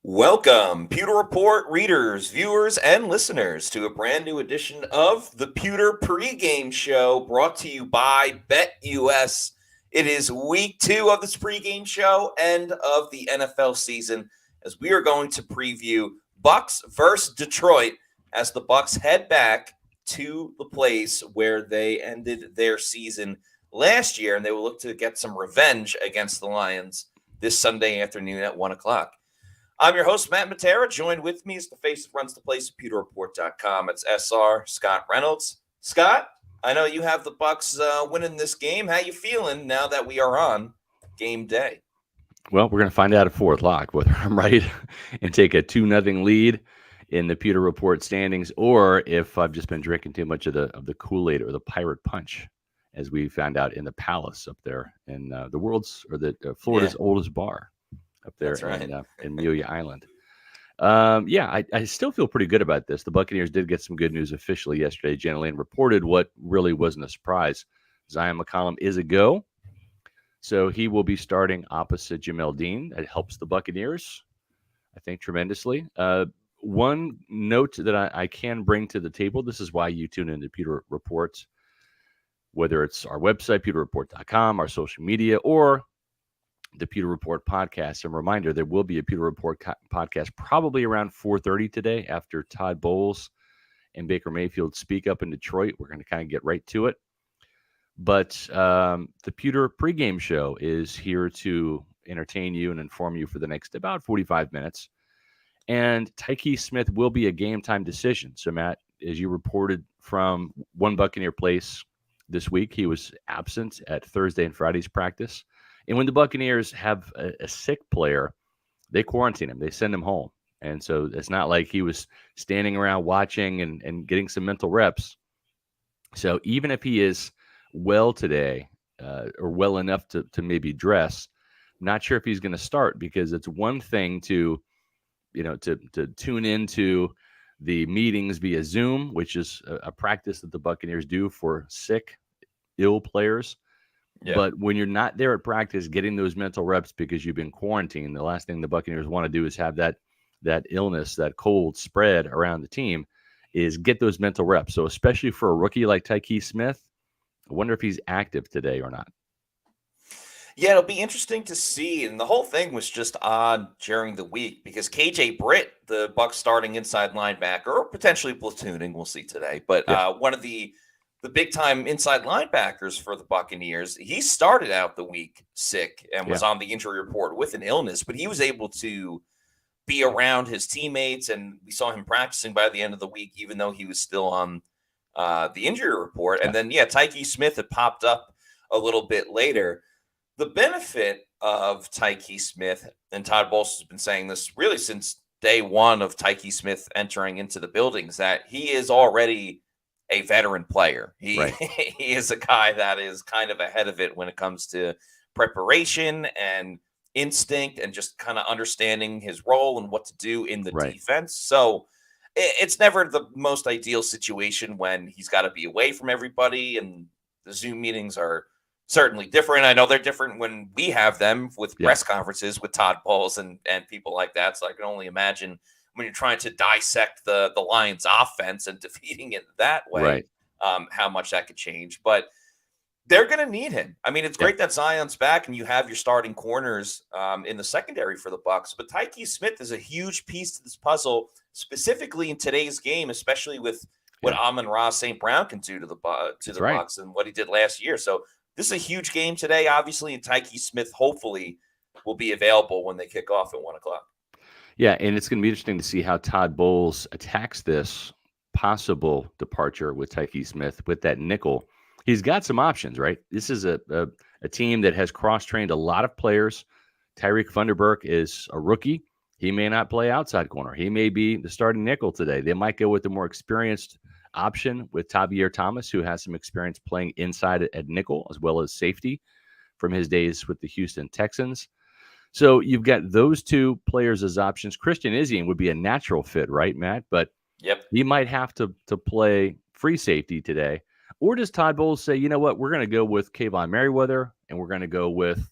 Welcome, Pewter Report readers, viewers, and listeners, to a brand new edition of the Pewter Pregame Show, brought to you by BetUS. It is week 2 of this pregame show, end of the NFL season, as we are going to preview Bucs versus Detroit as the Bucs head back to the place where they ended their season last year, and they will look to get some revenge against the Lions this Sunday afternoon at 1 o'clock. I'm your host, Matt Matera. Joined with me is the face that runs the place at PewterReport.com. It's SR Scott Reynolds. Scott, I know you have the Bucs winning this game. How you feeling now that we are on game day? Well, we're going to find out at 4 o'clock whether I'm right and take a 2-0 lead in the Pewter Report standings, or if I've just been drinking too much of the Kool-Aid or the Pirate Punch, as we found out in the Palace up there in the world's or the Florida's oldest bar up there in Amelia Island. I still feel pretty good about this. The Buccaneers did get some good news officially yesterday. Jenna Lane reported what really wasn't a surprise. Zion McCollum is a go. So he will be starting opposite Jamel Dean. That helps the Buccaneers, I think, tremendously. One note that I can bring to the table, this is why you tune into Pewter Reports, whether it's our website, pewterreport.com, our social media, or the Pewter Report podcast. And reminder, there will be a Pewter Report podcast probably around 4:30 today after Todd Bowles and Baker Mayfield speak up in Detroit. We're going to kind of get right to it. But the Pewter pregame show is here to entertain you and inform you for the next about 45 minutes. And Tyke Smith will be a game time decision. So, Matt, as you reported from One Buccaneer Place this week, he was absent at Thursday and Friday's practice. And when the Buccaneers have a sick player, they quarantine him. They send him home. And so it's not like he was standing around watching and getting some mental reps. So even if he is well today or well enough to maybe dress, not sure if he's going to start, because it's one thing to tune into the meetings via Zoom, which is a practice that the Buccaneers do for sick, ill players. Yeah. But when you're not there at practice getting those mental reps because you've been quarantined, the last thing the Buccaneers want to do is have that illness, that cold spread around the team, is get those mental reps. So especially for a rookie like Tyke Smith, I wonder if he's active today or not. Yeah, it'll be interesting to see. And the whole thing was just odd during the week because KJ Britt, the Bucs starting inside linebacker, or potentially platooning, we'll see today, but one of the big-time inside linebackers for the Buccaneers, he started out the week sick and was on the injury report with an illness, but he was able to be around his teammates, and we saw him practicing by the end of the week, even though he was still on the injury report. And then, Tyke Smith had popped up a little bit later. The benefit of Tyke Smith, and Todd Bowles has been saying this really since day one of Tyke Smith entering into the building, is that he is already a veteran player. He is a guy that is kind of ahead of it when it comes to preparation and instinct and just kind of understanding his role and what to do in the defense. So it's never the most ideal situation when he's got to be away from everybody, and the Zoom meetings are certainly different. I know they're different when we have them with press conferences with Todd Bowles and people like that. So I can only imagine when you're trying to dissect the Lions offense and defeating it that way, how much that could change. But they're going to need him. I mean, it's great that Zion's back and you have your starting corners in the secondary for the Bucs. But Tyke Smith is a huge piece to this puzzle, specifically in today's game, especially with what Amon-Ra St. Brown can do to the Bucs and what he did last year. So this is a huge game today, obviously, and Tyke Smith hopefully will be available when they kick off at 1 o'clock. Yeah, and it's going to be interesting to see how Todd Bowles attacks this possible departure with Tyke Smith with that nickel. He's got some options, right? This is a team that has cross-trained a lot of players. Tyreek Funderburk is a rookie. He may not play outside corner. He may be the starting nickel today. They might go with the more experienced option with Tavier Thomas, who has some experience playing inside at nickel as well as safety from his days with the Houston Texans. So you've got those two players as options. Christian Izien would be a natural fit, right, Matt? But he might have to play free safety today. Or does Todd Bowles say, you know what, we're going to go with Kayvon Merriweather and we're going to go with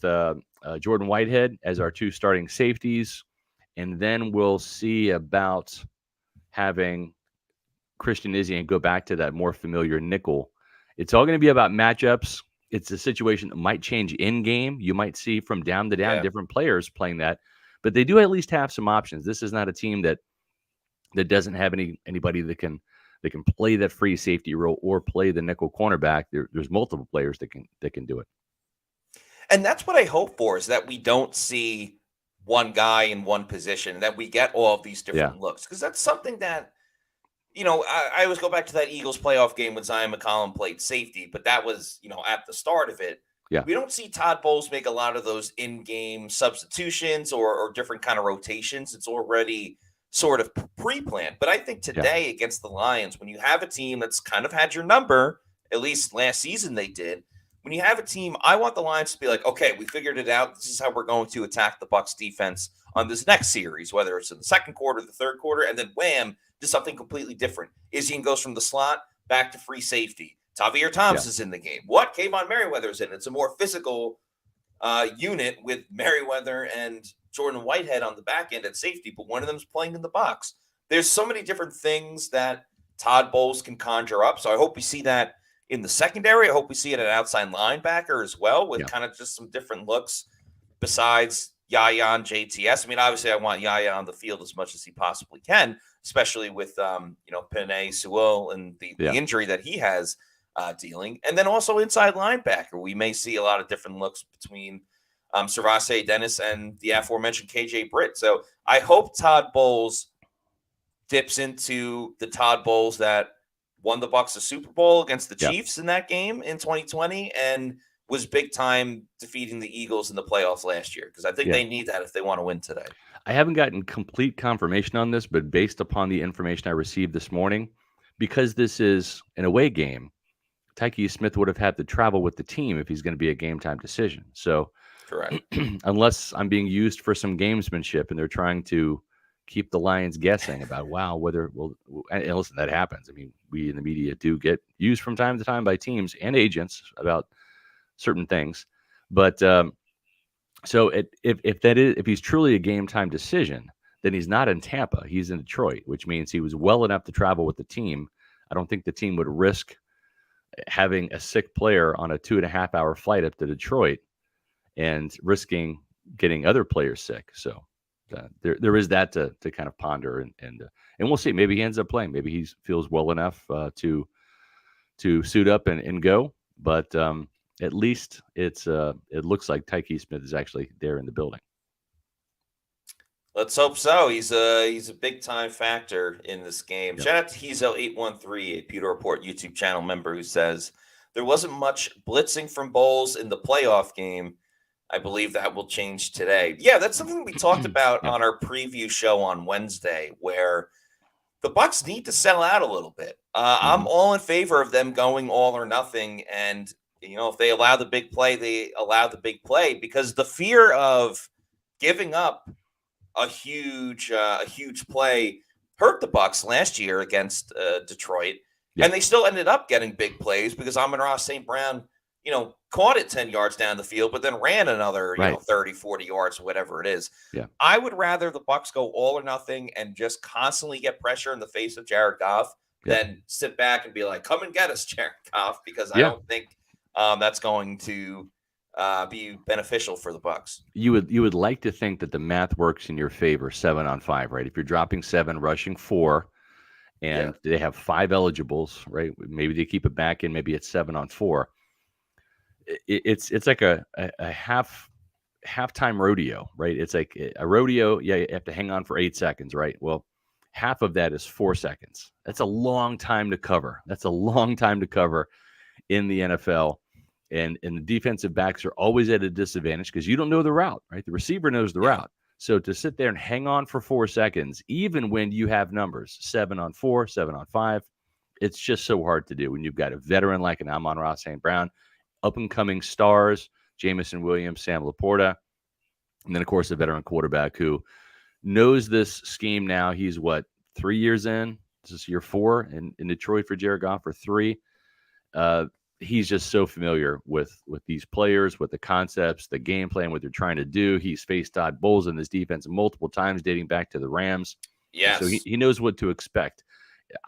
Jordan Whitehead as our two starting safeties. and then we'll see about having Christian Izzy go back to that more familiar nickel. It's all going to be about matchups. It's a situation that might change in game. You might see from down to down different players playing that, but they do at least have some options. This is not a team that doesn't have anybody that can play that free safety role or play the nickel cornerback. There's multiple players that can do it. And that's what I hope for, is that we don't see one guy in one position, that we get all of these different looks. Because that's something that, I always go back to that Eagles playoff game when Zion McCollum played safety, but that was, at the start of it. Yeah. We don't see Todd Bowles make a lot of those in-game substitutions or different kind of rotations. It's already sort of pre-planned. But I think today against the Lions, when you have a team that's kind of had your number, at least last season they did, when you have a team, I want the Lions to be like, okay, we figured it out. This is how we're going to attack the Bucs defense on this next series, whether it's in the second quarter, the third quarter, and then wham, do something completely different. Izzy goes from the slot back to free safety. Tavir Thomas is in the game. What? Kayvon Merriweather's in. It's a more physical unit with Merriweather and Jordan Whitehead on the back end at safety, but one of them's playing in the box. There's so many different things that Todd Bowles can conjure up. So I hope we see that in the secondary. I hope we see it at outside linebacker as well, with kind of just some different looks besides Yaya and JTS. I mean, obviously I want Yaya on the field as much as he possibly can, especially with, Penei Sewell and the injury that he has dealing. And then also inside linebacker, we may see a lot of different looks between Servase Dennis and the aforementioned KJ Britt. So I hope Todd Bowles dips into the Todd Bowles that won the Bucs a Super Bowl against the Chiefs in that game in 2020 and was big time defeating the Eagles in the playoffs last year, because I think they need that if they want to win today. I haven't gotten complete confirmation on this, but based upon the information I received this morning, because this is an away game, Tyke Smith would have had to travel with the team if he's going to be a game time decision. So correct. Unless I'm being used for some gamesmanship and they're trying to keep the Lions guessing about, and listen, that happens. I mean, we in the media do get used from time to time by teams and agents about certain things. But so if he's truly a game time decision, then he's not in Tampa. He's in Detroit, which means he was well enough to travel with the team. I don't think the team would risk having a sick player on a 2.5 hour flight up to Detroit and risking getting other players sick. So there is that to kind of ponder, and we'll see. Maybe he ends up playing. Maybe he feels well enough to suit up and go. But at least it looks like Tyke Smith is actually there in the building. Let's hope so. He's a big time factor in this game. Shout out to Hezo813, a Pewter Report YouTube channel member, who says there wasn't much blitzing from Bowles in the playoff game. I believe that will change today. Yeah, that's something we talked about on our preview show on Wednesday, where the Bucs need to sell out a little bit. I'm all in favor of them going all or nothing, and if they allow the big play, they allow the big play, because the fear of giving up a huge play hurt the Bucs last year against Detroit, and they still ended up getting big plays because Amon-Ra St. Brown, caught it 10 yards down the field, but then ran another 30, 40 yards, whatever it is. Yeah. I would rather the Bucs go all or nothing and just constantly get pressure in the face of Jared Goff than sit back and be like, come and get us, Jared Goff, because I don't think that's going to be beneficial for the Bucs. You would like to think that the math works in your favor, 7 on 5, right? If you're dropping 7, rushing 4, and they have 5 eligibles, right? Maybe they keep it back in, maybe it's 7 on 4. It's like a halftime rodeo, right? It's like a rodeo. Yeah, you have to hang on for 8 seconds, right? Well, half of that is 4 seconds. That's a long time to cover. That's a long time to cover in the NFL. And the defensive backs are always at a disadvantage because you don't know the route, right? The receiver knows the route. So to sit there and hang on for 4 seconds, even when you have numbers, 7 on 4, 7 on 5, it's just so hard to do when you've got a veteran like an Amon-Ra St. Brown, up-and-coming stars, Jamison Williams, Sam Laporta, and then, of course, a veteran quarterback who knows this scheme now. He's, 3 years in? This is year 4 in Detroit for Jared Goff, or 3. he's just so familiar with these players, with the concepts, the game plan, what they're trying to do. He's faced Todd Bowles in this defense multiple times, dating back to the Rams. And so Yes. he knows what to expect.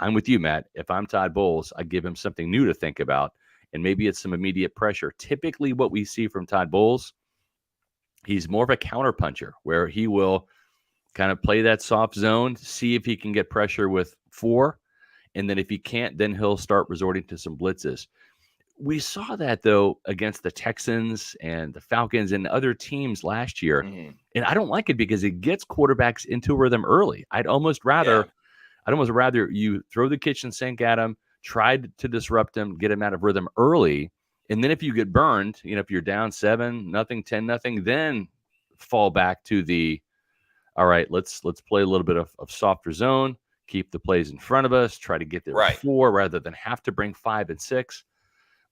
I'm with you, Matt. If I'm Todd Bowles, I give him something new to think about, and maybe it's some immediate pressure. Typically, what we see from Todd Bowles, he's more of a counterpuncher, where he will kind of play that soft zone, see if he can get pressure with 4, and then if he can't, then he'll start resorting to some blitzes. We saw that, though, against the Texans and the Falcons and other teams last year. Mhm. And I don't like it because it gets quarterbacks into a rhythm early. I'd almost rather you throw the kitchen sink at them, try to disrupt them, get them out of rhythm early. And then if you get burned, if you're down 7-0, 10-0, then fall back to the, all right, let's play a little bit of softer zone, keep the plays in front of us, try to get there Right. with 4 rather than have to bring 5 and 6.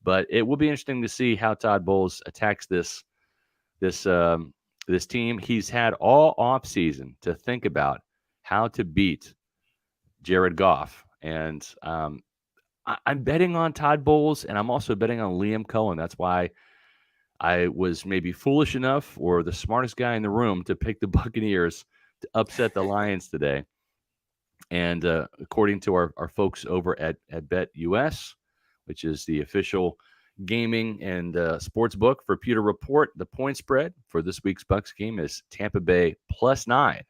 But it will be interesting to see how Todd Bowles attacks this team. He's had all offseason to think about how to beat Jared Goff. And I'm betting on Todd Bowles, and I'm also betting on Liam Cohen. That's why I was maybe foolish enough or the smartest guy in the room to pick the Buccaneers to upset the Lions today. And according to our folks over at BetUS, which is the official gaming and sports book for Pewter Report, the point spread for this week's Bucs game is Tampa Bay +9.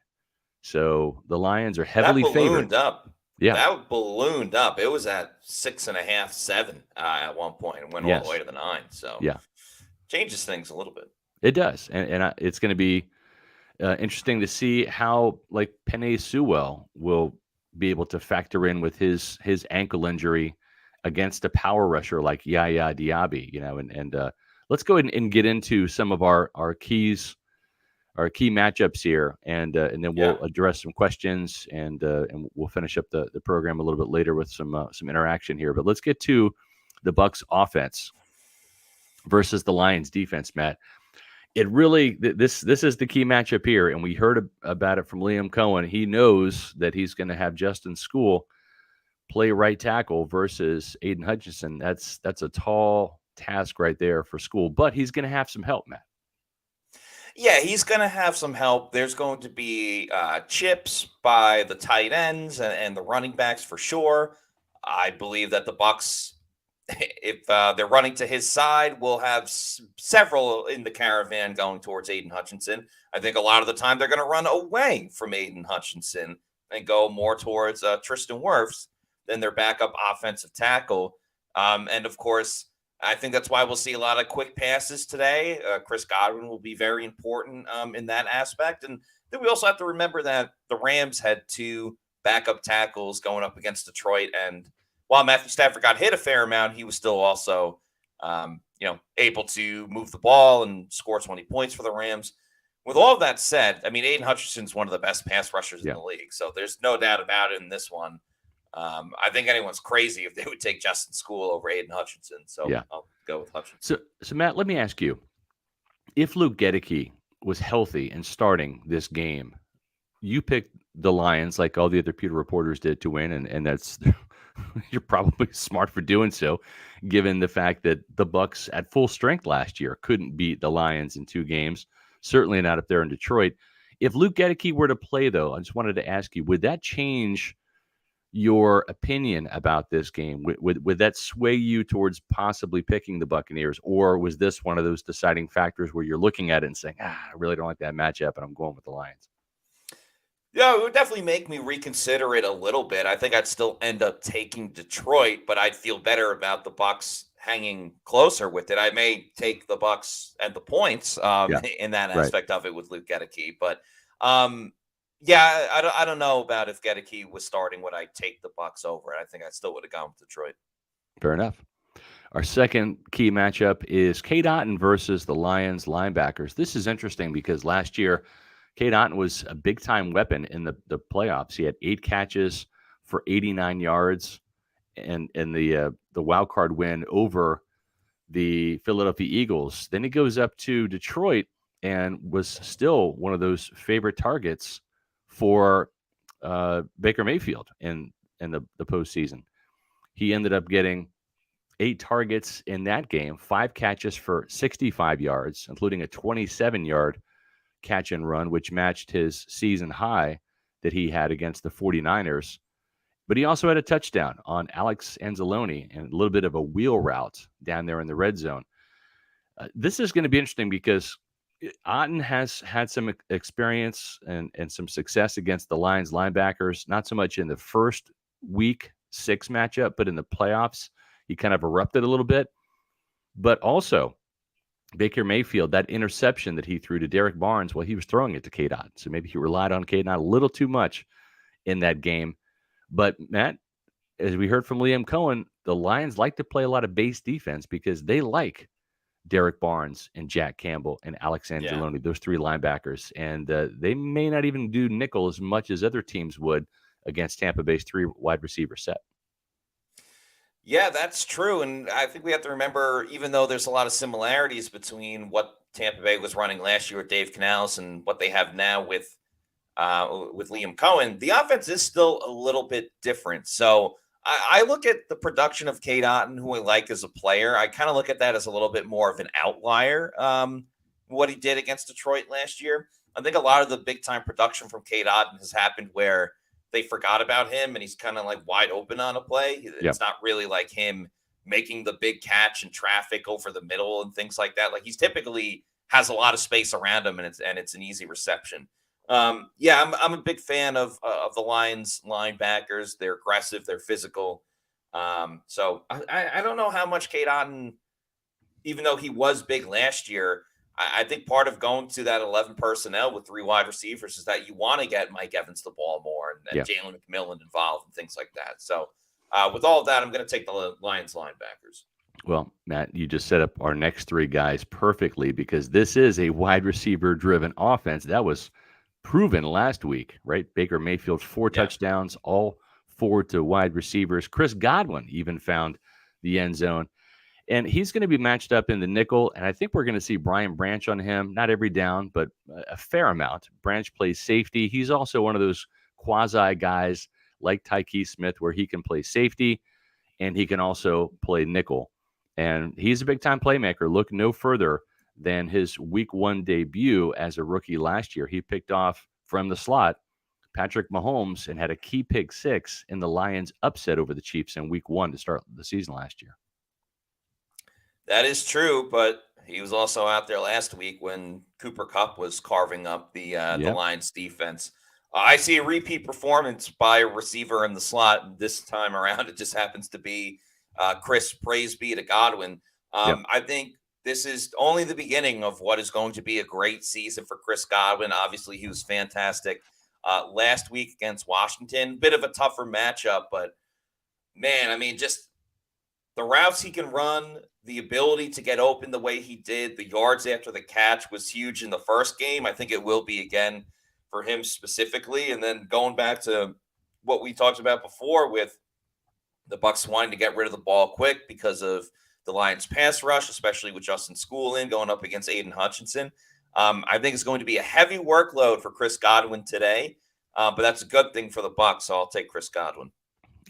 So the Lions are heavily That ballooned favored. up. Yeah. That ballooned up. It was at 6.5, 7 at one point, and went all the way to the 9. So yeah, changes things a little bit. It does, and it's going to be interesting to see how Penei Sewell will be able to factor in with his ankle injury against a power rusher like Yaya Diaby. And let's go ahead and get into some of our keys. Our key matchups here, and then we'll address some questions, and we'll finish up the program a little bit later with some interaction here. But let's get to the Bucs offense versus the Lions defense, Matt. It really this is the key matchup here, and we heard about it from Liam Cohen. He knows that he's going to have Justin School play right tackle versus Aiden Hutchinson. That's a tall task right there for School, but he's going to have some help, Matt. Yeah, he's going to have some help. There's going to be chips by the tight ends and the running backs for sure. I believe that the Bucs, if they're running to his side, will have several in the caravan going towards Aiden Hutchinson. I think a lot of the time they're going to run away from Aiden Hutchinson and go more towards Tristan Wirfs than their backup offensive tackle. And of course, I think that's why we'll see a lot of quick passes today. Chris Godwin will be very important in that aspect. And then we also have to remember that the Rams had 2 backup tackles going up against Detroit. And while Matthew Stafford got hit a fair amount, he was still also, able to move the ball and score 20 points for the Rams. With all of that said, I mean, Aiden Hutchinson's one of the best pass rushers in the league. So there's no doubt about it in this one. I think anyone's crazy if they would take Justin School over Aiden Hutchinson. So I'll go with Hutchinson. So Matt, let me ask you, if Luke Gedeke was healthy and starting this game, you picked the Lions like all the other Pewter reporters did to win, and that's you're probably smart for doing so, given the fact that the Bucs at full strength last year couldn't beat the Lions in 2 games, certainly not up there in Detroit. If Luke Gedeke were to play, though, I just wanted to ask you, would that change your opinion about this game? Would that sway you towards possibly picking the Buccaneers, or was this one of those deciding factors where you're looking at it and saying, I really don't like that matchup, and I'm going with the Lions? Yeah, it would definitely make me reconsider it a little bit. I think I'd still end up taking Detroit, but I'd feel better about the Bucs hanging closer with it. I may take the Bucs and the points in that aspect of it with Luke Gedeke, but I don't know about if Gedeke was starting, would I take the Bucs over it? I think I still would have gone with Detroit. Fair enough. Our second key matchup is Cade Otton versus the Lions linebackers. This is interesting because last year, Cade Otton was a big-time weapon in the playoffs. He had 8 catches for 89 yards and the wild card win over the Philadelphia Eagles. Then he goes up to Detroit and was still one of those favorite targets for Baker Mayfield in the postseason. He ended up getting 8 targets in that game, 5 catches for 65 yards, including a 27-yard catch and run, which matched his season high that he had against the 49ers. But he also had a touchdown on Alex Anzalone and a little bit of a wheel route down there in the red zone. This is going to be interesting because Otten has had some experience and some success against the Lions linebackers, not so much in the first week 6 matchup, but in the playoffs, he kind of erupted a little bit. But also, Baker Mayfield, that interception that he threw to Derek Barnes, well, he was throwing it to Cade Otten. So maybe he relied on Cade Otten a little too much in that game. But, Matt, as we heard from Liam Cohen, the Lions like to play a lot of base defense because they like Derek Barnes and Jack Campbell and Alex Anzalone, those 3 linebackers. And they may not even do nickel as much as other teams would against Tampa Bay's 3 wide receiver set. Yeah, that's true. And I think we have to remember, even though there's a lot of similarities between what Tampa Bay was running last year with Dave Canales and what they have now with Liam Cohen, the offense is still a little bit different. So I look at the production of Cade Otten, who I like as a player. I kind of look at that as a little bit more of an outlier, what he did against Detroit last year. I think a lot of the big-time production from Cade Otten has happened where they forgot about him and he's kind of like wide open on a play. It's not really like him making the big catch in traffic over the middle and things like that. Like he's typically has a lot of space around him and it's an easy reception. I'm a big fan of the Lions linebackers. They're aggressive, they're physical. So I don't know how much Cade Otten, even though he was big last year, I think part of going to that 11 personnel with 3 wide receivers is that you want to get Mike Evans the ball more and Jalen McMillan involved and things like that. So with all of that, I'm going to take the Lions linebackers. Well, Matt, you just set up our next 3 guys perfectly because this is a wide receiver driven offense. That was proven last week, right? Baker Mayfield, 4 touchdowns, all 4 to wide receivers. Chris Godwin even found the end zone. And he's going to be matched up in the nickel, and I think we're going to see Brian Branch on him. Not every down, but a fair amount. Branch plays safety. He's also one of those quasi guys like Tyke Smith where he can play safety, and he can also play nickel. And he's a big-time playmaker. Look no further than his Week 1 debut as a rookie last year. He picked off from the slot Patrick Mahomes and had a key pick 6 in the Lions' upset over the Chiefs in Week 1 to start the season last year. That is true, but he was also out there last week when Cooper Kupp was carving up the Lions defense. I see a repeat performance by a receiver in the slot this time around. It just happens to be Chris Praise be to Godwin. I think this is only the beginning of what is going to be a great season for Chris Godwin. Obviously, he was fantastic last week against Washington. Bit of a tougher matchup, but man, I mean, just the routes he can run, the ability to get open the way he did, the yards after the catch was huge in the first game. I think it will be again for him specifically. And then going back to what we talked about before with the Bucs wanting to get rid of the ball quick because of the Lions pass rush, especially with Justin Schoolin going up against Aiden Hutchinson. I think it's going to be a heavy workload for Chris Godwin today, but that's a good thing for the Bucs. So I'll take Chris Godwin.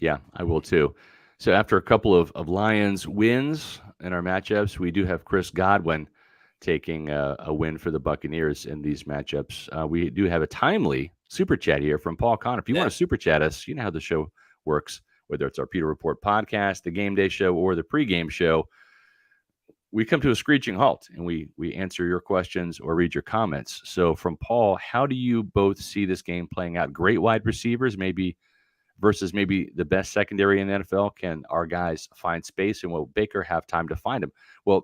Yeah, I will too. So after a couple of Lions wins in our matchups, we do have Chris Godwin taking a win for the Buccaneers in these matchups. We do have a timely super chat here from Paul Connor. If you want to super chat us, you know how the show works, whether it's our Pewter Report podcast, the game day show, or the pregame show. We come to a screeching halt and we answer your questions or read your comments. So from Paul, how do you both see this game playing out? Great wide receivers, maybe versus maybe the best secondary in the NFL. Can our guys find space, and will Baker have time to find them? Well,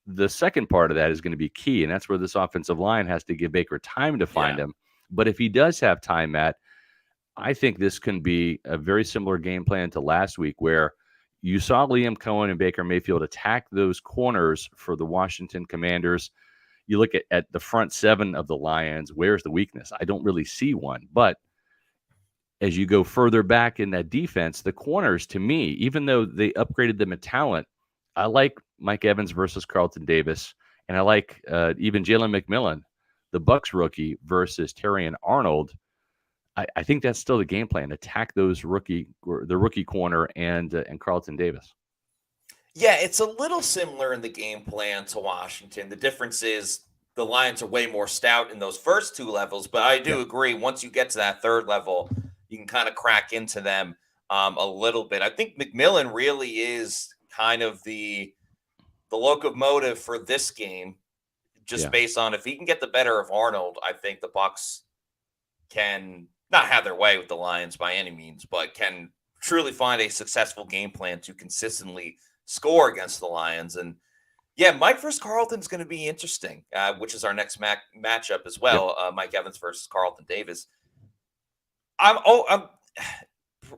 the second part of that is going to be key, and that's where this offensive line has to give Baker time to find him. But if he does have time, Matt, I think this can be a very similar game plan to last week, where you saw Liam Cohen and Baker Mayfield attack those corners for the Washington Commanders. You look at the front 7 of the Lions, where's the weakness? I don't really see one, but as you go further back in that defense, the corners, to me, even though they upgraded them in talent, I like Mike Evans versus Carlton Davis, and I like even Jalen McMillan, the Bucs rookie, versus Terrion Arnold. I think that's still the game plan: attack the rookie corner and Carlton Davis. Yeah, it's a little similar in the game plan to Washington. The difference is the Lions are way more stout in those first two levels, but I Yeah, do agree once you get to that third level, you can kind of crack into them a little bit. I think McMillan really is kind of the locomotive for this game, just yeah, based on if he can get the better of Arnold. I think the Bucs can not have their way with the Lions by any means, but can truly find a successful game plan to consistently score against the Lions. And yeah, Mike versus Carlton's going to be interesting, which is our next matchup as yep. well. Mike Evans versus Carlton Davis. I'm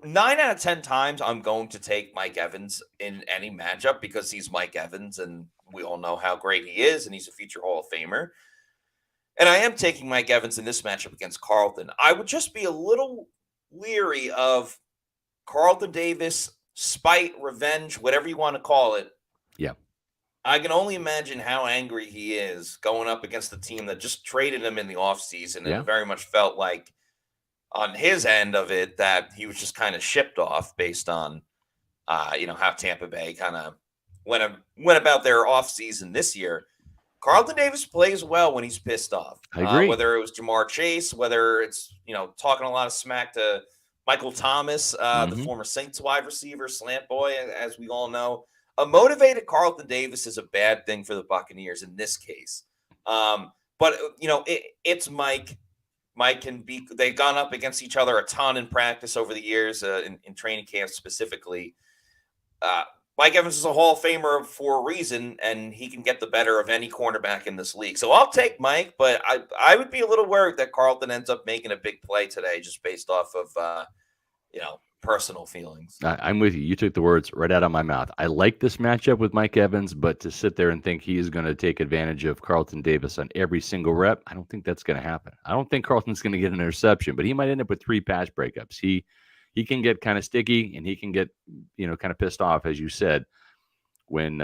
9 out of 10 times I'm going to take Mike Evans in any matchup because he's Mike Evans, and we all know how great he is, and he's a future Hall of Famer. And I am taking Mike Evans in this matchup against Carlton. I would just be a little leery of Carlton Davis, spite, revenge, whatever you want to call it. Yeah, I can only imagine how angry he is going up against the team that just traded him in the offseason. And yeah, it very much felt like on his end of it that he was just kind of shipped off based on, how Tampa Bay kind of went about their offseason this year. Carlton Davis plays well when he's pissed off. I agree. Whether it was Jamar Chase, whether it's talking a lot of smack to Michael Thomas, the Hmm. former Saints wide receiver, slant boy, as we all know. A motivated Carlton Davis is a bad thing for the Buccaneers in this case. But it's Mike. Mike can be. They've gone up against each other a ton in practice over the years, in training camps specifically. Uh, Mike Evans is a Hall of Famer for a reason, and he can get the better of any cornerback in this league. So I'll take Mike, but I would be a little worried that Carlton ends up making a big play today just based off of personal feelings. I'm with you. You took the words right out of my mouth. I like this matchup with Mike Evans, but to sit there and think he is going to take advantage of Carlton Davis on every single rep, I don't think that's going to happen. I don't think Carlton's going to get an interception, but he might end up with 3 pass breakups. He can get kind of sticky, and he can get kind of pissed off, as you said, when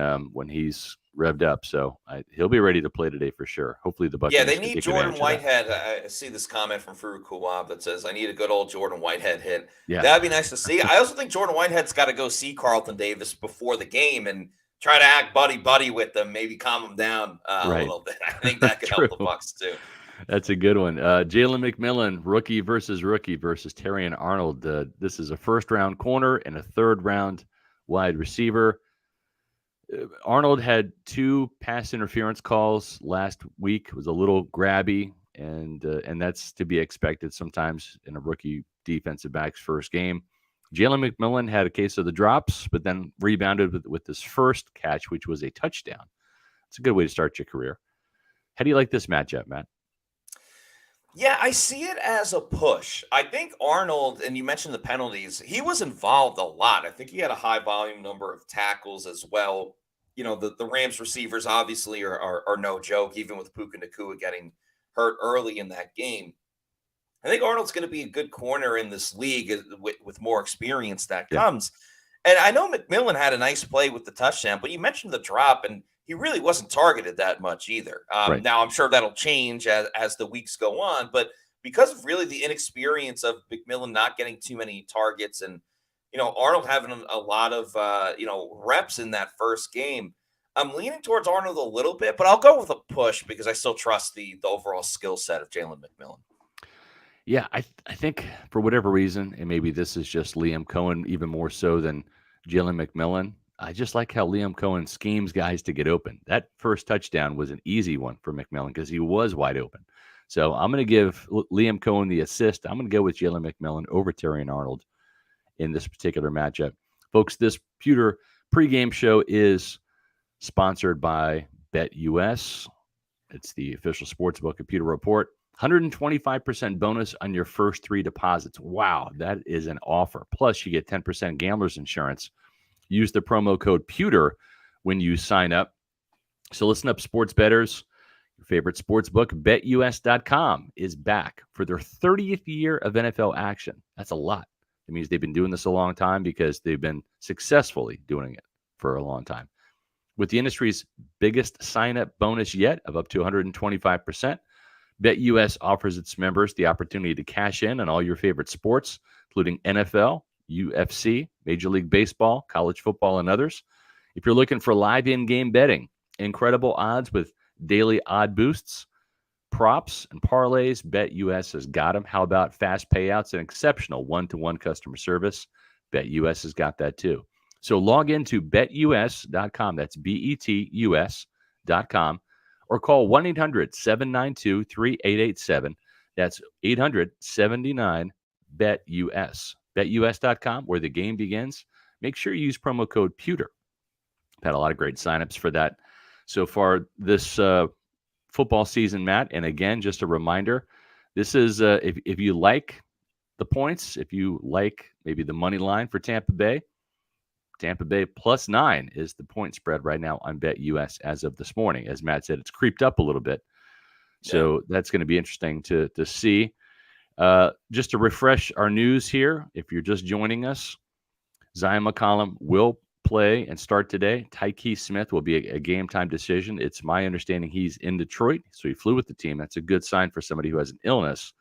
he's revved up. So he'll be ready to play today for sure. Hopefully the Yeah, Buccaneers they can need take Jordan advantage of that. Whitehead. I see this comment from Farouk Kouab that says, I need a good old Jordan Whitehead hit. Yeah, That'd be nice to see. I also think Jordan Whitehead's got to go see Carlton Davis before the game and try to act buddy-buddy with them, maybe calm them down a right. little bit. I think that could help the True. Bucs too. That's a good one. Jalen McMillan, rookie versus Terry and Arnold. This is a first-round corner and a third-round wide receiver. Arnold had 2 pass interference calls last week. It was a little grabby, and that's to be expected sometimes in a rookie defensive back's first game. Jalen McMillan had a case of the drops, but then rebounded with his first catch, which was a touchdown. It's a good way to start your career. How do you like this matchup, Matt? Yeah, I see it as a push. I think Arnold, and you mentioned the penalties, he was involved a lot. I think he had a high volume number of tackles as well. The Rams receivers obviously are no joke, even with Puka Nacua getting hurt early in that game. I think Arnold's going to be a good corner in this league with more experience that Yeah, comes. And I know McMillan had a nice play with the touchdown, but you mentioned the drop, and he really wasn't targeted that much either. right. Now, I'm sure that'll change as the weeks go on, but because of really the inexperience of McMillan not getting too many targets and, Arnold having a lot of, reps in that first game, I'm leaning towards Arnold a little bit, but I'll go with a push because I still trust the overall skill set of Jalen McMillan. Yeah, I think for whatever reason, and maybe this is just Liam Cohen even more so than Jalen McMillan. I just like how Liam Cohen schemes guys to get open. That first touchdown was an easy one for McMillan because he was wide open. So I'm going to give Liam Cohen the assist. I'm going to go with Jalen McMillan over Terry and Arnold in this particular matchup. Folks, this Pewter pregame show is sponsored by BetUS. It's the official sports book of Pewter Report. 125% bonus on your first 3 deposits. Wow, that is an offer. Plus, you get 10% gambler's insurance. Use the promo code Pewter when you sign up. So listen up, sports bettors. Your favorite sports book, BetUS.com, is back for their 30th year of NFL action. That's a lot. It means they've been doing this a long time because they've been successfully doing it for a long time. With the industry's biggest sign-up bonus yet of up to 125%, BetUS offers its members the opportunity to cash in on all your favorite sports, including NFL, UFC, Major League Baseball, college football, and others. If you're looking for live in-game betting, incredible odds with daily odd boosts, props, and parlays, BetUS has got them. How about fast payouts and exceptional one-to-one customer service? BetUS has got that too. So log into betus.com. That's betus.com, or call 1-800-792-3887. That's 800-79-BET-US. BetUS.com, where the game begins. Make sure you use promo code Pewter. Had a lot of great signups for that so far this football season, Matt. And again, just a reminder, this is if you like the points, if you like maybe the money line for Tampa Bay +9 is the point spread right now on BetUS as of this morning. As Matt said, it's creeped up a little bit. So that's going to be interesting to see. Just to refresh our news here, if you're just joining us, Zion McCollum will play and start today. Tyke Smith will be a game time decision. It's my understanding he's in Detroit, so he flew with the team. That's a good sign for somebody who has an illness.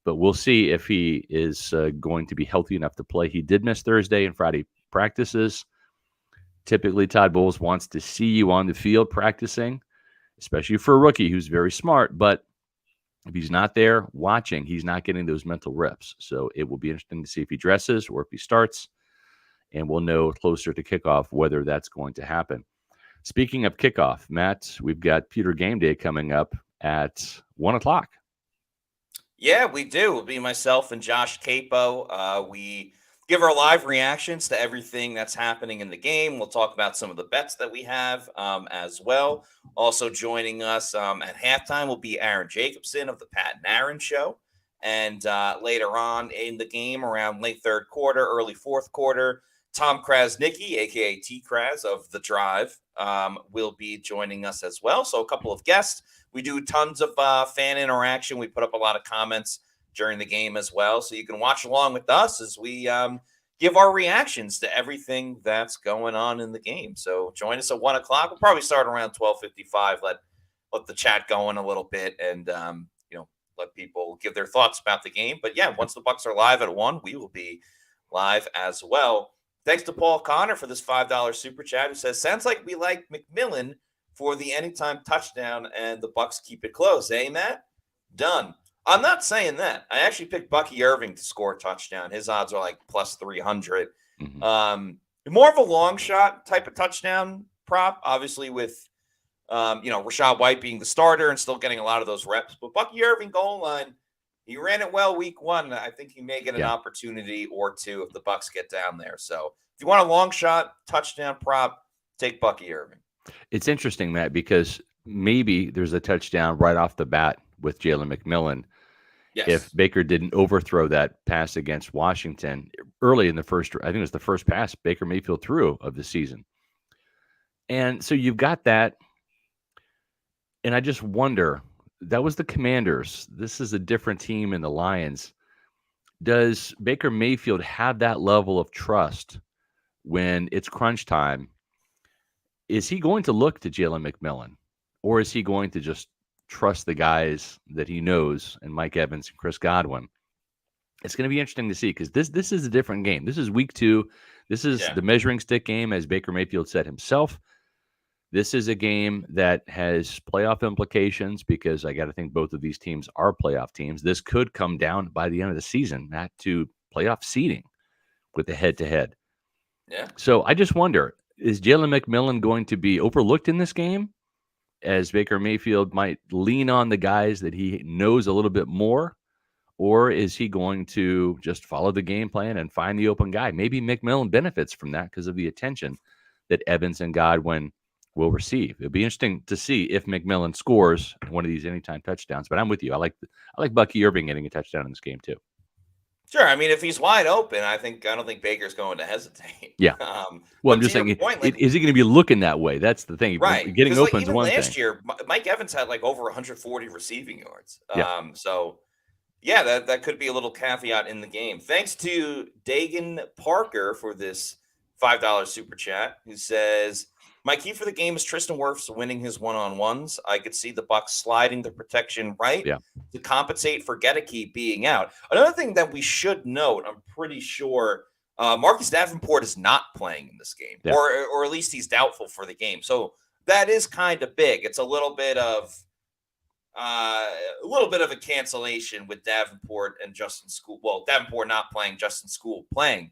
But we'll see if he is going to be healthy enough to play. He did miss Thursday and Friday practices. Typically, Todd Bowles wants to see you on the field practicing, especially for a rookie who's very smart. But if he's not there watching, he's not getting those mental reps. So it will be interesting to see if he dresses or if he starts. And we'll know closer to kickoff whether that's going to happen. Speaking of kickoff, Matt, we've got Pewter Game Day coming up at 1 o'clock. Yeah, we do. It'll be myself and Josh Capo. We give our live reactions to everything that's happening in the game. We'll talk about some of the bets that we have as well. Also joining us at halftime will be Aaron Jacobson of the Pat and Aaron Show. And later on in the game, around late third quarter, early fourth quarter, Tom Krasnicki, a.k.a. T. Kras of The Drive, will be joining us as well. So a couple of guests. We do tons of fan interaction. We put up a lot of comments during the game as well. So you can watch along with us as we give our reactions to everything that's going on in the game. So join us at 1 o'clock. We'll probably start around 12:55. Let the chat going a little bit and, let people give their thoughts about the game. But yeah, once the Bucs are live at 1, we will be live as well. Thanks to Paul Connor for this $5 super chat, who says, sounds like we like McMillan for the anytime touchdown and the Bucs keep it close. Eh, Matt? Done. I'm not saying that. I actually picked Bucky Irving to score a touchdown. His odds are like plus 300. Mm-hmm. More of a long shot type of touchdown prop, obviously with, Rashad White being the starter and still getting a lot of those reps. But Bucky Irving goal line, he ran it well week 1. I think he may get an opportunity or two if the Bucs get down there. So if you want a long shot touchdown prop, take Bucky Irving. It's interesting, Matt, because maybe there's a touchdown right off the bat with Jalen McMillan. Yes. If Baker didn't overthrow that pass against Washington early in the first, I think it was the first pass Baker Mayfield threw of the season. And so you've got that. And I just wonder, that was the Commanders. This is a different team in the Lions. Does Baker Mayfield have that level of trust when it's crunch time? Is he going to look to Jalen McMillan, or is he going to just trust the guys that he knows and Mike Evans and Chris Godwin? It's going to be interesting to see because this is a different game. This is week 2. This is the measuring stick game, as Baker Mayfield said himself. This is a game that has playoff implications because I got to think both of these teams are playoff teams. This could come down by the end of the season, Matt, to playoff seeding with the head-to-head. Yeah. So I just wonder, is Jalen McMillan going to be overlooked in this game as Baker Mayfield might lean on the guys that he knows a little bit more? Or is he going to just follow the game plan and find the open guy? Maybe McMillan benefits from that because of the attention that Evans and Godwin will receive. It'll be interesting to see if McMillan scores one of these anytime touchdowns. But I'm with you. I like Bucky Irving getting a touchdown in this game too. Sure. I mean, if he's wide open, I don't think Baker's going to hesitate. Yeah. Well, I'm just saying, is he going to be looking that way? That's the thing. Right. Getting open is one thing. Last year, Mike Evans had like over 140 receiving yards. Yeah. So, yeah, that could be a little caveat in the game. Thanks to Dagan Parker for this $5 super chat, who says, my key for the game is Tristan Wirfs winning his one-on-ones. I could see the Bucs sliding the protection right to compensate for Gedeke being out. Another thing that we should note, I'm pretty sure Marcus Davenport is not playing in this game, Yeah. or at least he's doubtful for the game. So that is kind of big. It's a little bit of a cancellation with Davenport and Justin School. Well, Davenport not playing, Justin School playing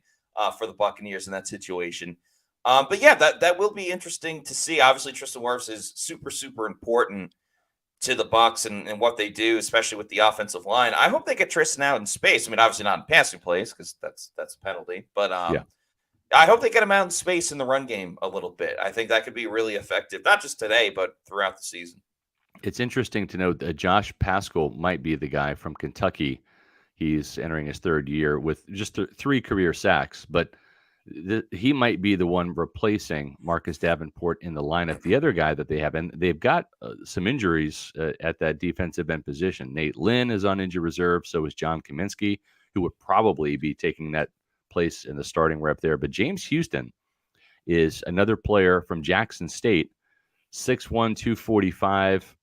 for the Buccaneers in that situation. But yeah, that will be interesting to see. Obviously, Tristan Wirfs is super, super important to the Bucs and what they do, especially with the offensive line. I hope they get Tristan out in space. I mean, obviously not in passing plays because that's a penalty. But Yeah. I hope they get him out in space in the run game a little bit. I think that could be really effective, not just today, but throughout the season. It's interesting to note that Josh Pascal might be the guy from Kentucky. He's entering his third year with just 3 career sacks, but he might be the one replacing Marcus Davenport in the lineup. The other guy that they have, and they've got some injuries at that defensive end position. Nate Lynn is on injured reserve. So is John Kaminsky, who would probably be taking that place in the starting rep there. But James Houston is another player from Jackson State, 6'1", 245.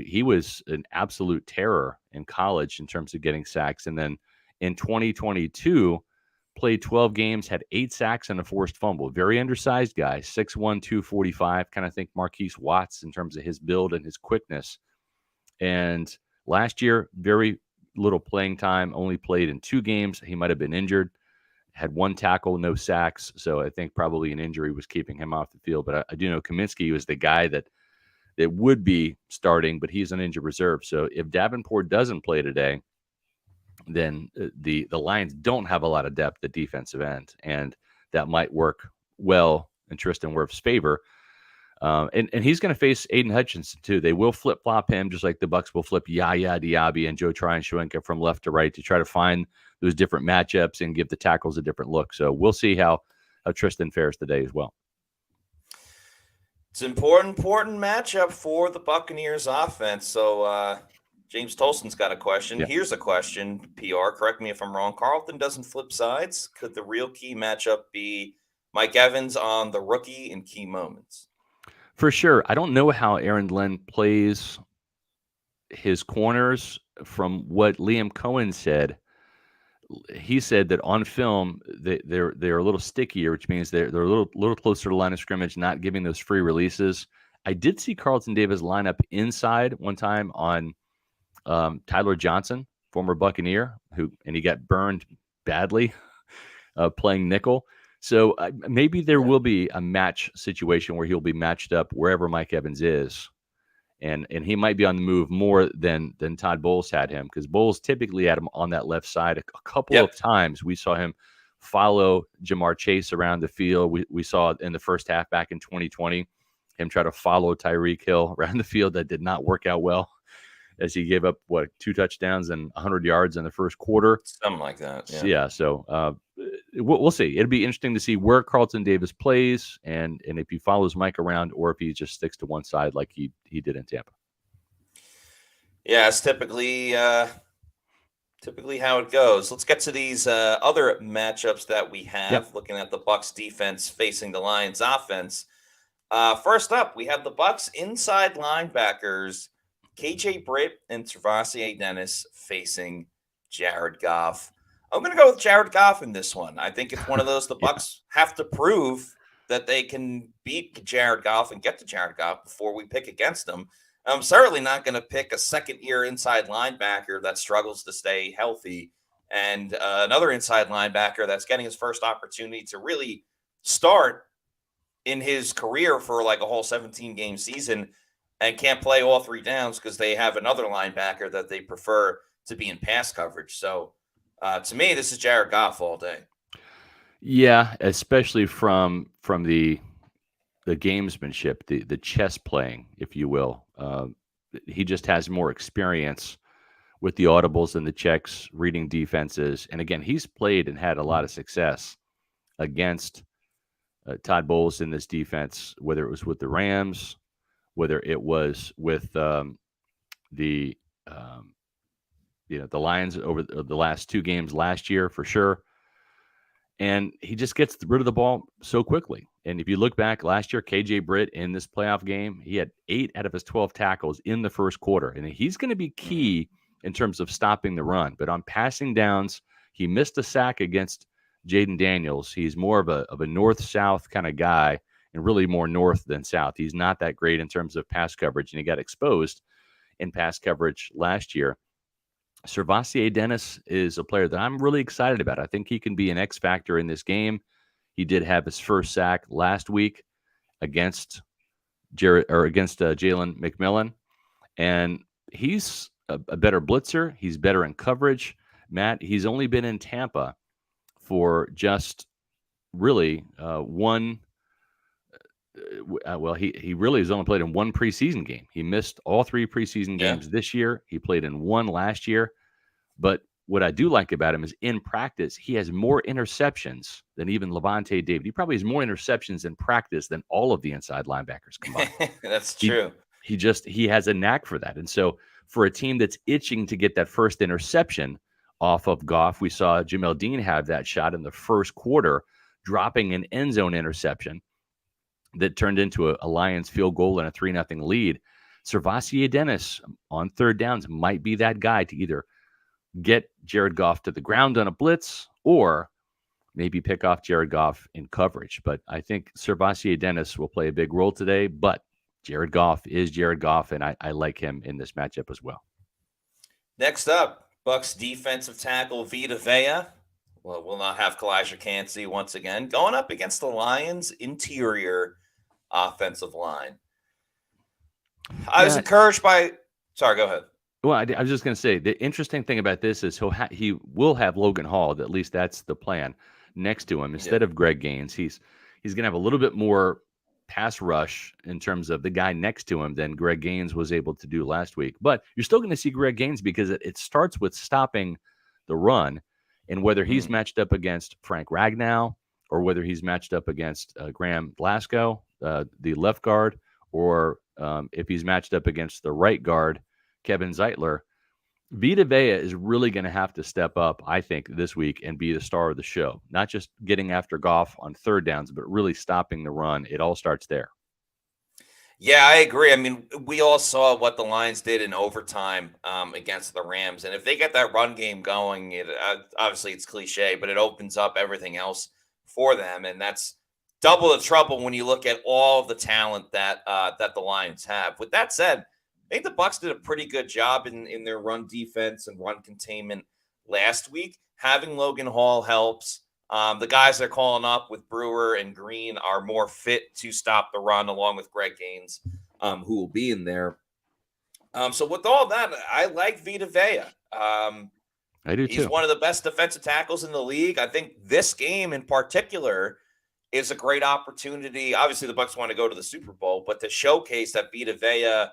He was an absolute terror in college in terms of getting sacks. And then in 2022, played 12 games, had 8 sacks and a forced fumble. Very undersized guy, 6'1", 245. Kind of think Marquise Watts in terms of his build and his quickness. And last year, very little playing time, only played in 2 games. He might have been injured, had 1 tackle, no sacks. So I think probably an injury was keeping him off the field. But I do know Kaminsky was the guy that would be starting, but he's on injured reserve. So if Davenport doesn't play today, then the Lions don't have a lot of depth at defensive end, and that might work well in Tristan Wirfs' favor. And he's going to face Aiden Hutchinson too. They will flip flop him just like the Bucs will flip Yaya Diaby and Joe Tryon-Shoyinka from left to right to try to find those different matchups and give the tackles a different look. So we'll see how Tristan fares today as well. It's an important matchup for the Buccaneers offense. So James Tolson's got a question. Yeah. Here's a question, PR. Correct me if I'm wrong. Carlton doesn't flip sides. Could the real key matchup be Mike Evans on the rookie in key moments? For sure. I don't know how Aaron Glenn plays his corners. From what Liam Cohen said, he said that on film they're a little stickier, which means they're a little closer to the line of scrimmage, not giving those free releases. I did see Carlton Davis line up inside one time on Tyler Johnson, former Buccaneer, and he got burned badly playing nickel. So maybe there will be a match situation where he'll be matched up wherever Mike Evans is. And he might be on the move more than Todd Bowles had him, because Bowles typically had him on that left side. A couple of times we saw him follow Jamar Chase around the field. We saw in the first half back in 2020 him try to follow Tyreek Hill around the field. That did not work out well, as he gave up 2 touchdowns and 100 yards in the first quarter. Something like that. Yeah. So we'll see. It'll be interesting to see where Carlton Davis plays and if he follows Mike around or if he just sticks to one side like he did in Tampa. Yeah, it's typically how it goes. Let's get to these other matchups that we have, looking at the Bucs defense facing the Lions offense. First up, we have the Bucs inside linebackers, KJ Britt and Travassier Dennis facing Jared Goff. I'm going to go with Jared Goff in this one. I think it's one of those the Bucs have to prove that they can beat Jared Goff and get to Jared Goff before we pick against them. I'm certainly not going to pick a second-year inside linebacker that struggles to stay healthy and another inside linebacker that's getting his first opportunity to really start in his career for like a whole 17-game season and can't play all 3 downs because they have another linebacker that they prefer to be in pass coverage. So to me, this is Jared Goff all day. Yeah, especially from the gamesmanship, the chess playing, if you will. He just has more experience with the audibles and the checks, reading defenses. And again, he's played and had a lot of success against Todd Bowles in this defense, whether it was with the Rams, whether it was with the Lions over the last 2 games last year, for sure. And he just gets rid of the ball so quickly. And if you look back last year, KJ Britt in this playoff game, he had 8 out of his 12 tackles in the first quarter. And he's going to be key in terms of stopping the run. But on passing downs, he missed a sack against Jaden Daniels. He's more of a north-south kind of guy, and really more north than south. He's not that great in terms of pass coverage, and he got exposed in pass coverage last year. Servassier Dennis is a player that I'm really excited about. I think he can be an X factor in this game. He did have his first sack last week against Jalen McMillan, and he's a better blitzer. He's better in coverage. Matt, he's only been in Tampa for just really one. Well, he really has only played in one preseason game. He missed all 3 preseason games this year. He played in one last year. But what I do like about him is in practice, he has more interceptions than even Levante David. He probably has more interceptions in practice than all of the inside linebackers combined. That's true. He has a knack for that. And so for a team that's itching to get that first interception off of Goff, we saw Jamel Dean have that shot in the first quarter, dropping an end zone interception that turned into a Lions field goal and a 3-0 lead. Servassier Dennis on third downs might be that guy to either get Jared Goff to the ground on a blitz or maybe pick off Jared Goff in coverage. But I think Servassier Dennis will play a big role today. But Jared Goff is Jared Goff, and I like him in this matchup as well. Next up, Bucs defensive tackle Vita Vea. Well, we'll not have Kalijah Cansey once again going up against the Lions' interior offensive line. I was encouraged by. Sorry, go ahead. Well, I was just going to say the interesting thing about this is he will have Logan Hall. At least that's the plan. Next to him instead of Greg Gaines, he's going to have a little bit more pass rush in terms of the guy next to him than Greg Gaines was able to do last week. But you're still going to see Greg Gaines because it starts with stopping the run, and whether he's matched up against Frank Ragnow or whether he's matched up against Graham Glasgow, the left guard, or if he's matched up against the right guard, Kevin Zeitler, Vita Vea is really going to have to step up, I think, this week and be the star of the show. Not just getting after Goff on third downs, but really stopping the run. It all starts there. Yeah, I agree. I mean, we all saw what the Lions did in overtime against the Rams. And if they get that run game going, obviously it's cliche, but it opens up everything else for them. And that's double the trouble when you look at all of the talent that the Lions have. With that said, I think the Bucs did a pretty good job in their run defense and run containment last week. Having Logan Hall helps. The guys they're calling up with Brewer and Green are more fit to stop the run, along with Greg Gaines, who will be in there. So with all that, I like Vita Vea. I do too. He's one of the best defensive tackles in the league. I think this game in particular is a great opportunity. Obviously, the Bucs want to go to the Super Bowl, but to showcase that Vita Vea,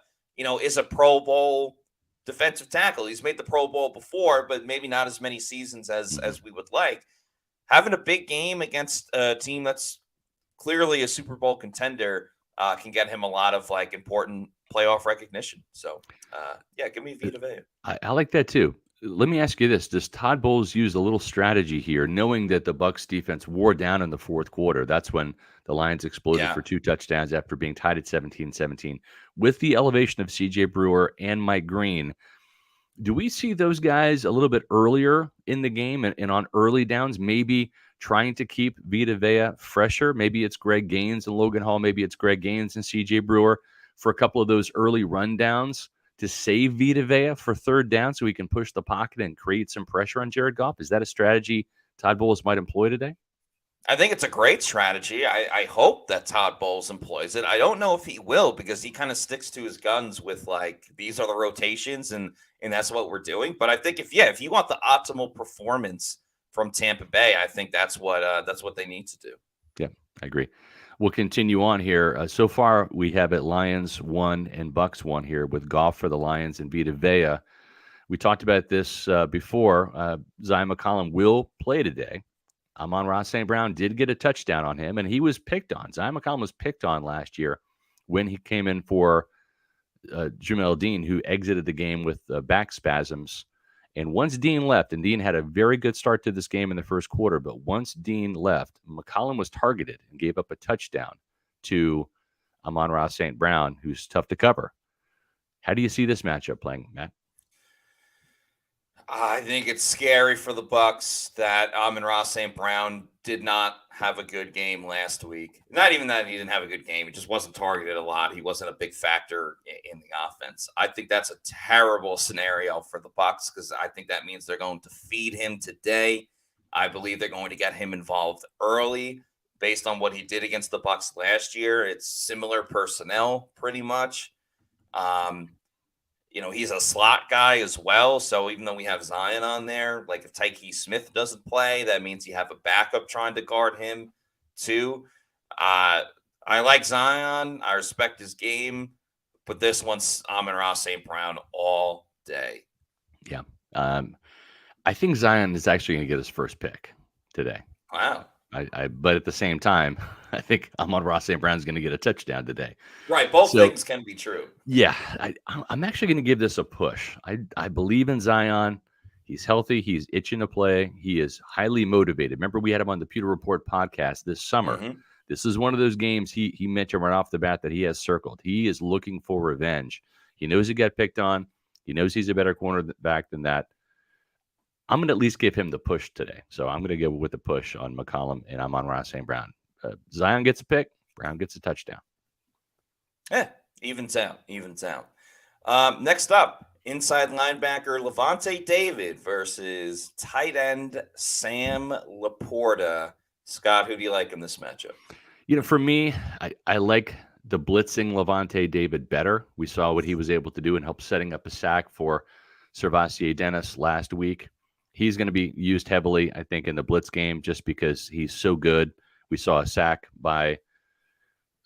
is a Pro Bowl defensive tackle. He's made the Pro Bowl before, but maybe not as many seasons as we would like. Having a big game against a team that's clearly a Super Bowl contender can get him a lot of important playoff recognition. So, give me Vita Vea. I like that too. Let me ask you this. Does Todd Bowles use a little strategy here, knowing that the Bucs defense wore down in the fourth quarter? That's when the Lions exploded for 2 touchdowns after being tied at 17-17. With the elevation of C.J. Brewer and Mike Green, do we see those guys a little bit earlier in the game and on early downs, maybe trying to keep Vita Vea fresher? Maybe it's Greg Gaines and Logan Hall. Maybe it's Greg Gaines and C.J. Brewer for a couple of those early rundowns to save Vita Vea for third down so he can push the pocket and create some pressure on Jared Goff? Is that a strategy Todd Bowles might employ today? I think it's a great strategy. I hope that Todd Bowles employs it. I don't know if he will, because he kind of sticks to his guns with these are the rotations and that's what we're doing. But I think if you want the optimal performance from Tampa Bay, I think that's what they need to do. Yeah, I agree. We'll continue on here. So far, we have it Lions 1 and Bucs 1 here with Goff for the Lions and Vita Vea. We talked about this before. Zion McCollum will play today. Amon-Ra St. Brown did get a touchdown on him, and he was picked on. Zion McCollum was picked on last year when he came in for Jamel Dean, who exited the game with back spasms. And once Dean left, and Dean had a very good start to this game in the first quarter, but once Dean left, McCollum was targeted and gave up a touchdown to Amon-Ra St. Brown, who's tough to cover. How do you see this matchup playing, Matt? I think it's scary for the Bucs that Amon-Ra St. Brown did not have a good game last week. Not even that he didn't have a good game. He just wasn't targeted a lot. He wasn't a big factor in the offense. I think that's a terrible scenario for the Bucs because I think that means they're going to feed him today. I believe they're going to get him involved early based on what he did against the Bucs last year. It's similar personnel pretty much. He's a slot guy as well. So even though we have Zion on there, like if Tyke Smith doesn't play, that means you have a backup trying to guard him too. I like Zion. I respect his game, but this one's Amon-Ra St. Brown all day. Yeah. I think Zion is actually going to get his first pick today. Wow. But at the same time, I think Amon-Ra St. Brown is going to get a touchdown today. Right. Both things can be true. Yeah. I'm actually going to give this a push. I believe in Zion. He's healthy. He's itching to play. He is highly motivated. Remember, we had him on the Pewter Report podcast this summer. Mm-hmm. This is one of those games he mentioned right off the bat that he has circled. He is looking for revenge. He knows he got picked on. He knows he's a better cornerback than that. I'm going to at least give him the push today. So I'm going to go with the push on McCollum and Amon-Ra St. Brown. Zion gets a pick. Brown gets a touchdown. Yeah, evens out. Next up, inside linebacker Levante David versus tight end Sam Laporta. Scott, who do you like in this matchup? For me, I like the blitzing Levante David better. We saw what he was able to do and help setting up a sack for Servassier Dennis last week. He's going to be used heavily, I think, in the blitz game just because he's so good. We saw a sack by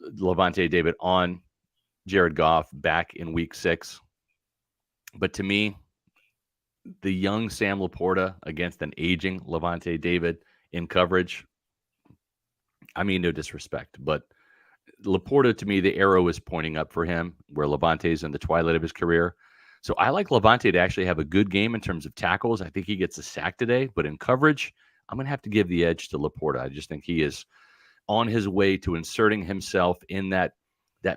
Levante David on Jared Goff back in week 6. But to me, the young Sam Laporta against an aging Levante David in coverage, I mean, no disrespect, but Laporta, to me, the arrow is pointing up for him where Levante's in the twilight of his career. So I like Levante to actually have a good game in terms of tackles. I think he gets a sack today, but in coverage, I'm going to have to give the edge to Laporta. I just think he is on his way to inserting himself in that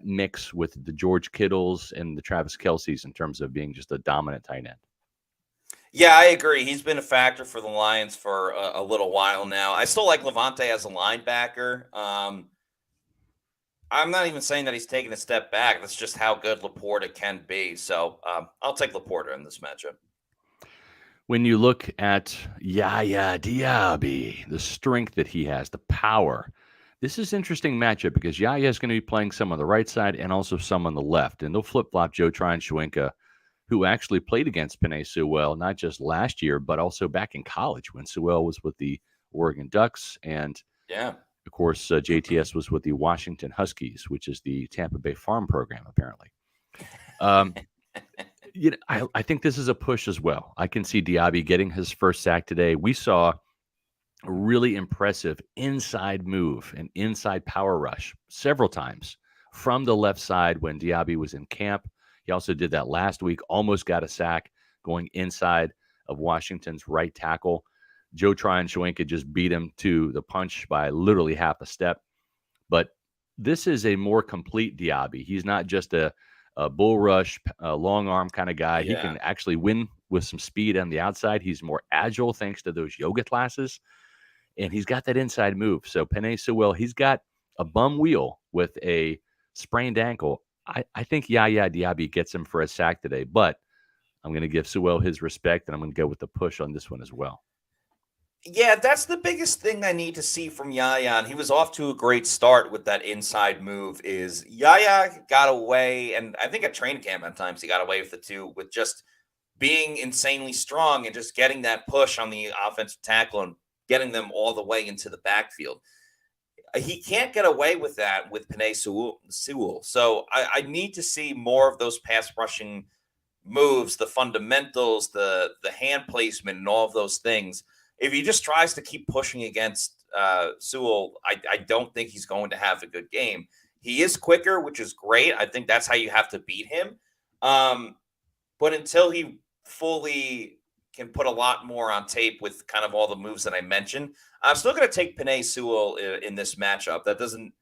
mix with the George Kittles and the Travis Kelce's in terms of being just a dominant tight end. Yeah, I agree. He's been a factor for the Lions for a little while now. I still like Levante as a linebacker. I'm not even saying that he's taking a step back. That's just how good Laporta can be. So I'll take Laporta in this matchup. When you look at Yaya Diaby, the strength that he has, the power, this is an interesting matchup because Yaya is going to be playing some on the right side and also some on the left. And they'll flip-flop Joe Tryon-Shoyinka, who actually played against Penei Sewell, not just last year, but also back in college when Sewell was with the Oregon Ducks. And of course, JTS was with the Washington Huskies, which is the Tampa Bay Farm program, apparently. I think this is a push as well. I can see Diaby getting his first sack today. We saw a really impressive inside move, an inside power rush several times from the left side when Diaby was in camp. He also did that last week, almost got a sack going inside of Washington's right tackle. Joe Tryon-Shoyinka just beat him to the punch by literally half a step. But this is a more complete Diaby. He's not just a bull rush, a long arm kind of guy. Yeah. He can actually win with some speed on the outside. He's more agile thanks to those yoga classes. And he's got that inside move. So Penei Sewell, he's got a bum wheel with a sprained ankle. I think Yaya Diaby gets him for a sack today. But I'm going to give Sewell his respect, and I'm going to go with the push on this one as well. Yeah, that's the biggest thing I need to see from Yaya. And he was off to a great start with that inside move. Is Yaya got away, and I think at training camp at times he got away with it too, with just being insanely strong and just getting that push on the offensive tackle and getting them all the way into the backfield. He can't get away with that with Penei Sewell. So I need to see more of those pass rushing moves, the fundamentals, the hand placement, and all of those things. If he just tries to keep pushing against Sewell, I don't think he's going to have a good game. He is quicker, which is great. I think that's how you have to beat him. But until he fully can put a lot more on tape with kind of all the moves that I mentioned, I'm still going to take Penei Sewell in this matchup. That doesn't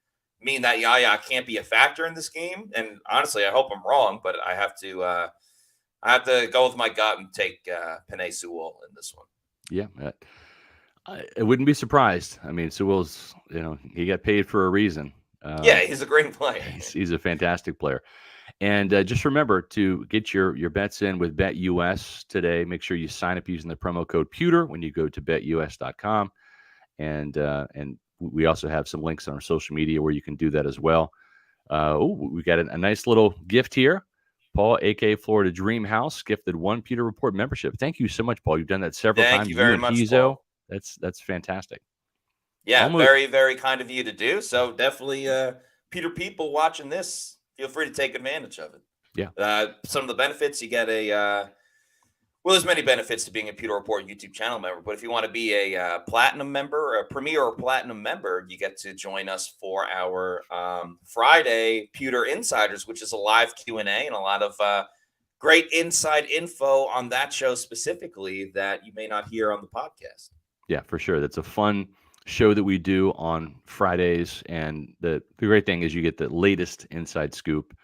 mean that Yaya can't be a factor in this game. And honestly, I hope I'm wrong, but I have to I have to go with my gut and take Penei Sewell in this one. Yeah, I wouldn't be surprised. I mean, Sewell's, he got paid for a reason. Yeah, he's a great player. He's a fantastic player. And just remember to get your bets in with BetUS today. Make sure you sign up using the promo code Pewter when you go to betus.com. And we also have some links on our social media where you can do that as well. We got a nice little gift here. Paul, a.k.a. Florida Dream House, gifted 1 Pewter Report membership. Thank you so much, Paul. You've done that several times. Thank you very much, Hizo. Paul. That's fantastic. Yeah, very, very kind of you to do. So definitely, Pewter people watching this, feel free to take advantage of it. Yeah. Some of the benefits, you get there's many benefits to being a Pewter Report YouTube channel member, but if you want to be a platinum member, a premier or platinum member, you get to join us for our Friday Pewter Insiders, which is a live Q&A and a lot of great inside info on that show specifically that you may not hear on the podcast. Yeah, for sure. That's a fun show that we do on Fridays. And the great thing is you get the latest inside scoop.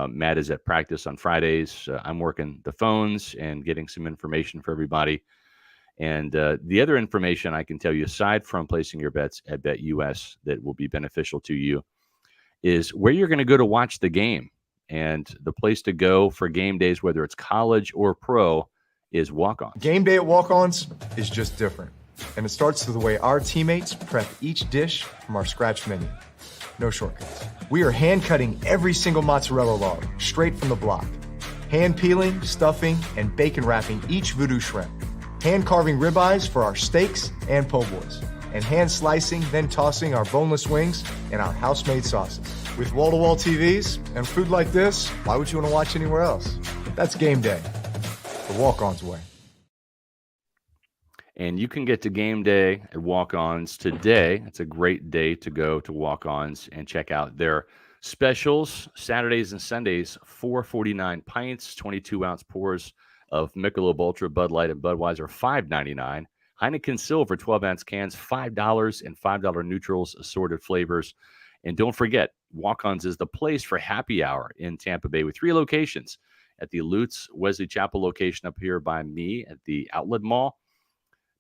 Matt is at practice on Fridays. I'm working the phones and getting some information for everybody. And the other information I can tell you, aside from placing your bets at BetUS that will be beneficial to you, is where you're going to go to watch the game. And the place to go for game days, whether it's college or pro, is Walk-Ons. Game day at Walk-Ons is just different. And it starts with the way our teammates prep each dish from our scratch menu. No shortcuts. We are hand cutting every single mozzarella log straight from the block. Hand peeling, stuffing, and bacon wrapping each voodoo shrimp. Hand carving ribeyes for our steaks and po' boys. And hand slicing, then tossing our boneless wings and our house-made sauces. With wall-to-wall TVs and food like this, why would you want to watch anywhere else? That's game day. The Walk-Ons way. And you can get to game day at Walk-Ons today. It's a great day to go to Walk-Ons and check out their specials. Saturdays and Sundays, $4.49 pints, 22-ounce pours of Michelob Ultra, Bud Light, and Budweiser, $5.99. Heineken Silver, 12-ounce cans, $5, and $5 neutrals, assorted flavors. And don't forget, Walk-Ons is the place for happy hour in Tampa Bay with 3 locations. At the Lutz Wesley Chapel location up here by me at the Outlet Mall,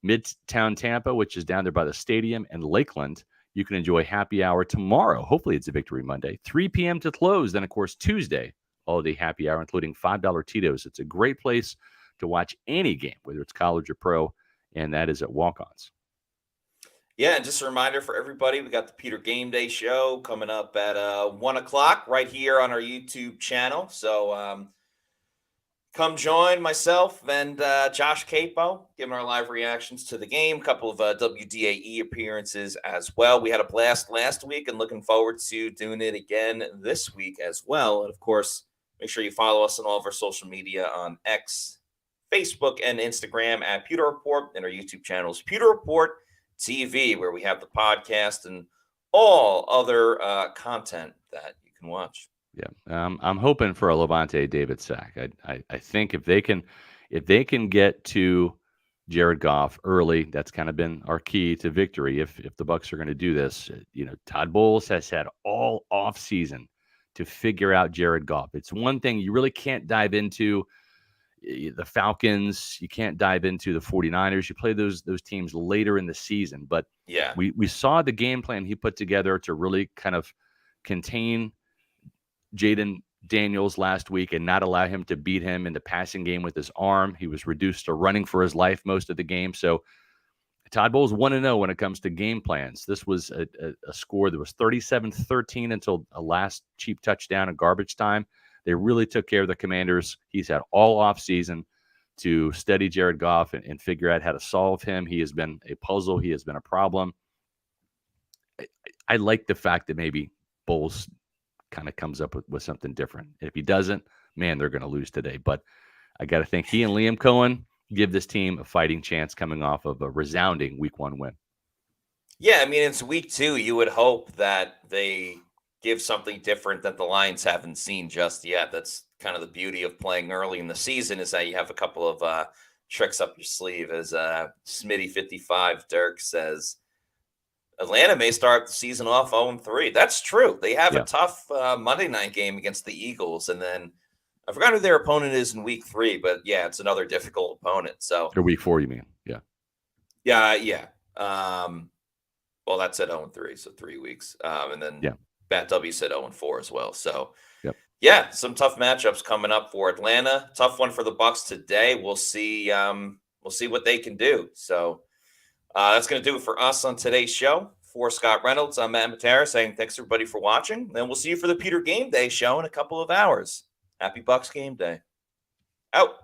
Midtown Tampa, which is down there by the stadium, and Lakeland. You can enjoy happy hour tomorrow. Hopefully it's a Victory Monday, 3 p.m. to close. Then, of course, Tuesday, all-day happy hour, including $5 Tito's. It's a great place to watch any game, whether it's college or pro, and that is at Walk-Ons. Yeah, and just a reminder for everybody, we got the Pewter Game Day show coming up at 1 o'clock right here on our YouTube channel. So come join myself and Josh Capo, giving our live reactions to the game. A couple of WDAE appearances as well. We had a blast last week and looking forward to doing it again this week as well. And, of course, make sure you follow us on all of our social media on X, Facebook, and Instagram at Pewter Report, and our YouTube channels, Pewter Report TV, where we have the podcast and all other content that you can watch. Yeah, I'm hoping for a Levante David sack. I think if they can get to Jared Goff early, that's kind of been our key to victory. If the Bucs are going to do this, Todd Bowles has had all off season to figure out Jared Goff. It's one thing you really can't dive into the Falcons. You can't dive into the 49ers. You play those teams later in the season. But yeah, we saw the game plan he put together to really kind of contain Jaden Daniels last week and not allow him to beat him in the passing game with his arm. He was reduced to running for his life most of the game. So Todd Bowles 1-0 when it comes to game plans. This was a score that was 37-13 until a last cheap touchdown in garbage time. They really took care of the Commanders. He's had all offseason to study Jared Goff and figure out how to solve him. He has been a puzzle. He has been a problem. I like the fact that maybe Bowles kind of comes up with something different. If he doesn't, man, they're going to lose today. But I got to think he and Liam Cohen give this team a fighting chance coming off of a resounding week 1 win. Yeah, I mean, it's week 2. You would hope that they give something different that the Lions haven't seen just yet. That's kind of the beauty of playing early in the season, is that you have a couple of tricks up your sleeve. As Smitty55 Dirk says, Atlanta may start the season off 0-3. That's true. They have a tough Monday night game against the Eagles, and then I forgot who their opponent is in week 3, but yeah, it's another difficult opponent. So Or week 4, you mean? yeah. Well, that's at 0-3, so 3 weeks. And then Bat W said 0-4 as well. So yeah, some tough matchups coming up for Atlanta. Tough one for the Bucs today. We'll see. We'll see what they can do. So that's going to do it for us on today's show. For Scott Reynolds, I'm Matt Matera saying thanks everybody for watching. And we'll see you for the Pewter Game Day show in a couple of hours. Happy Bucs Game Day. Out.